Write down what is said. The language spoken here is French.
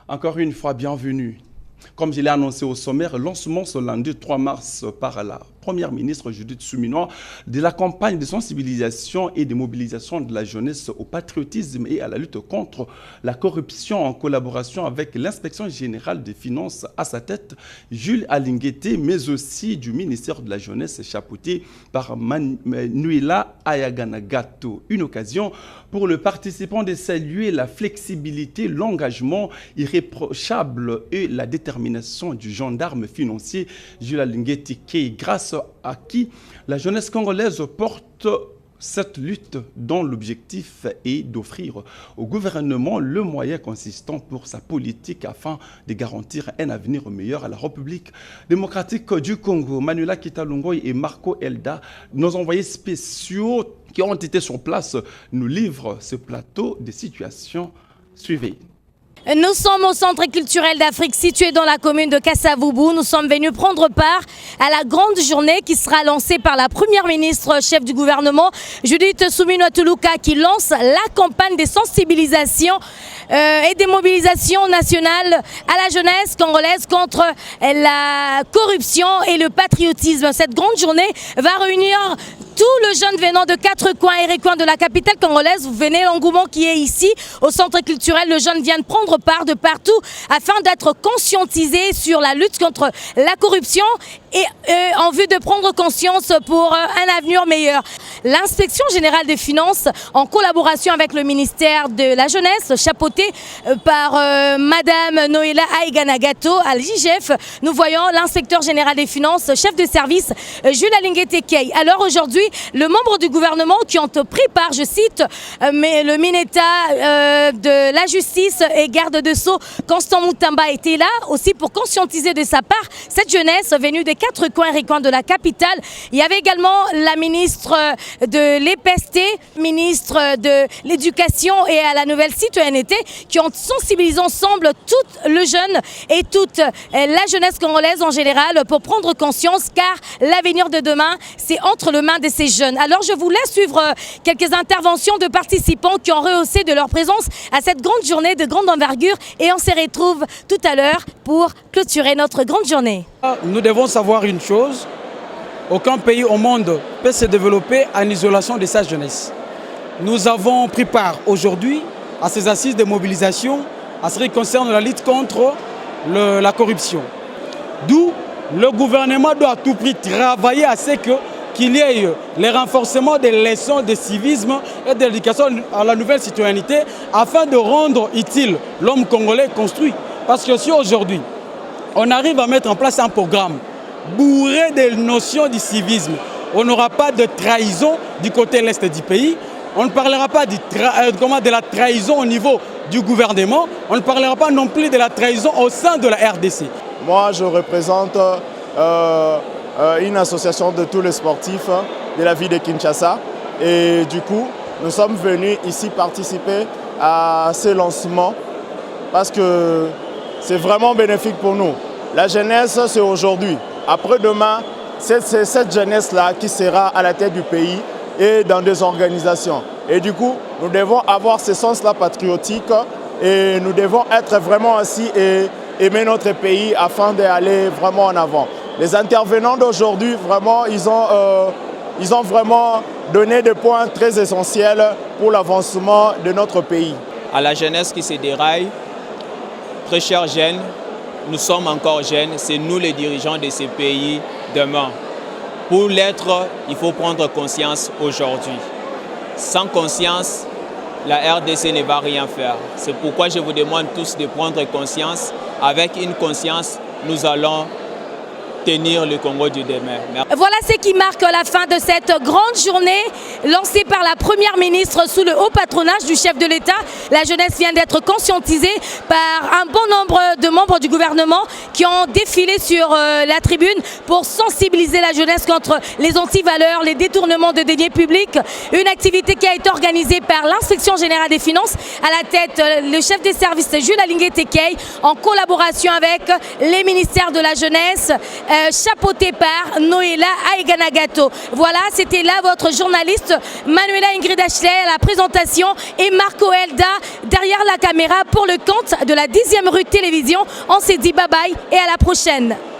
Encore une fois, bienvenue. Comme je l'ai annoncé au sommaire, lancement ce lundi 3 mars par la Première ministre Judith Suminwa de la campagne de sensibilisation et de mobilisation de la jeunesse au patriotisme et à la lutte contre la corruption en collaboration avec l'inspection générale des finances à sa tête, Jules Alinguete, mais aussi du ministère de la jeunesse chapeauté par Manuela Ayaganagato. Une occasion pour le participant de saluer la flexibilité, l'engagement irréprochable et la détermination du gendarme financier Jules Alinguete, grâce à qui la jeunesse congolaise porte cette lutte dont l'objectif est d'offrir au gouvernement le moyen consistant pour sa politique afin de garantir un avenir meilleur à la République démocratique du Congo. Manuela Kitalungoy et Marco Elda, nos envoyés spéciaux qui ont été sur place, nous livrent ce plateau de situations. Suivez. Nous sommes au Centre culturel d'Afrique situé dans la commune de Kassavubu. Nous sommes venus prendre part à la grande journée qui sera lancée par la première ministre chef du gouvernement, Judith Suminwa Tuluka, qui lance la campagne de sensibilisation et de mobilisation nationale à la jeunesse congolaise contre la corruption et le patriotisme. Cette grande journée va réunir tous les jeunes venant de quatre coins et recoins de la capitale congolaise. Vous venez l'engouement qui est ici au centre culturel. Les jeunes viennent prendre part de partout afin d'être conscientisés sur la lutte contre la corruption et en vue de prendre conscience pour un avenir meilleur. L'inspection générale des finances, en collaboration avec le ministère de la jeunesse, chapeauté par Madame Noéla Ayaganagato à l'IGF, nous voyons l'inspecteur général des finances, chef de service Jules Alinguete. Alors aujourd'hui, le membre du gouvernement qui ont pris part, je cite, le Mineta de la justice et garde de Sceaux, Constant Moutamba, était là aussi pour conscientiser de sa part cette jeunesse venue des quatre coins et recoins de la capitale. Il y avait également la ministre de l'EPST, ministre de l'Éducation et à la nouvelle citoyenneté qui ont sensibilisé ensemble tout le jeune et toute la jeunesse congolaise en général pour prendre conscience car l'avenir de demain c'est entre les mains de ces jeunes. Alors je vous laisse suivre quelques interventions de participants qui ont rehaussé de leur présence à cette grande journée de grande envergure et on se retrouve tout à l'heure pour clôturer notre grande journée. Nous devons savoir une chose, aucun pays au monde peut se développer en isolation de sa jeunesse. Nous avons pris part aujourd'hui à ces assises de mobilisation à ce qui concerne la lutte contre la corruption. D'où le gouvernement doit à tout prix travailler à ce qu'il y ait le renforcement des leçons de civisme et d'éducation à la nouvelle citoyenneté afin de rendre utile l'homme congolais construit. Parce que si aujourd'hui, on arrive à mettre en place un programme bourré de notions du civisme, on n'aura pas de trahison du côté l'est du pays, on ne parlera pas de la trahison au niveau du gouvernement, on ne parlera pas non plus de la trahison au sein de la RDC. Moi, je représente une association de tous les sportifs de la ville de Kinshasa et du coup, nous sommes venus ici participer à ce lancement parce que c'est vraiment bénéfique pour nous. La jeunesse, c'est aujourd'hui. Après-demain, c'est cette jeunesse-là qui sera à la tête du pays et dans des organisations. Et du coup, nous devons avoir ce sens-là patriotique et nous devons être vraiment assis et aimer notre pays afin d'aller vraiment en avant. Les intervenants d'aujourd'hui, vraiment, ils ont vraiment donné des points très essentiels pour l'avancement de notre pays. À la jeunesse qui se déraille, très chers jeunes, nous sommes encore jeunes, c'est nous les dirigeants de ces pays demain. Pour l'être, il faut prendre conscience aujourd'hui. Sans conscience, la RDC ne va rien faire. C'est pourquoi je vous demande tous de prendre conscience. Avec une conscience, nous allons tenir le Congo du demain. Merci. Voilà ce qui marque la fin de cette grande journée lancée par la première ministre sous le haut patronage du chef de l'État. La jeunesse vient d'être conscientisée par un bon nombre de membres du gouvernement qui ont défilé sur la tribune pour sensibiliser la jeunesse contre les antivaleurs, les détournements de deniers publics. Une activité qui a été organisée par l'inspection générale des finances à la tête le chef des services Jules Alinguete en collaboration avec les ministères de la jeunesse chapeauté par Noéla Aiganagato. Voilà, c'était là votre journaliste Manuela Ingrid Ashley à la présentation et Marco Elda derrière la caméra pour le compte de la 10e rue télévision. On s'est dit bye bye et à la prochaine.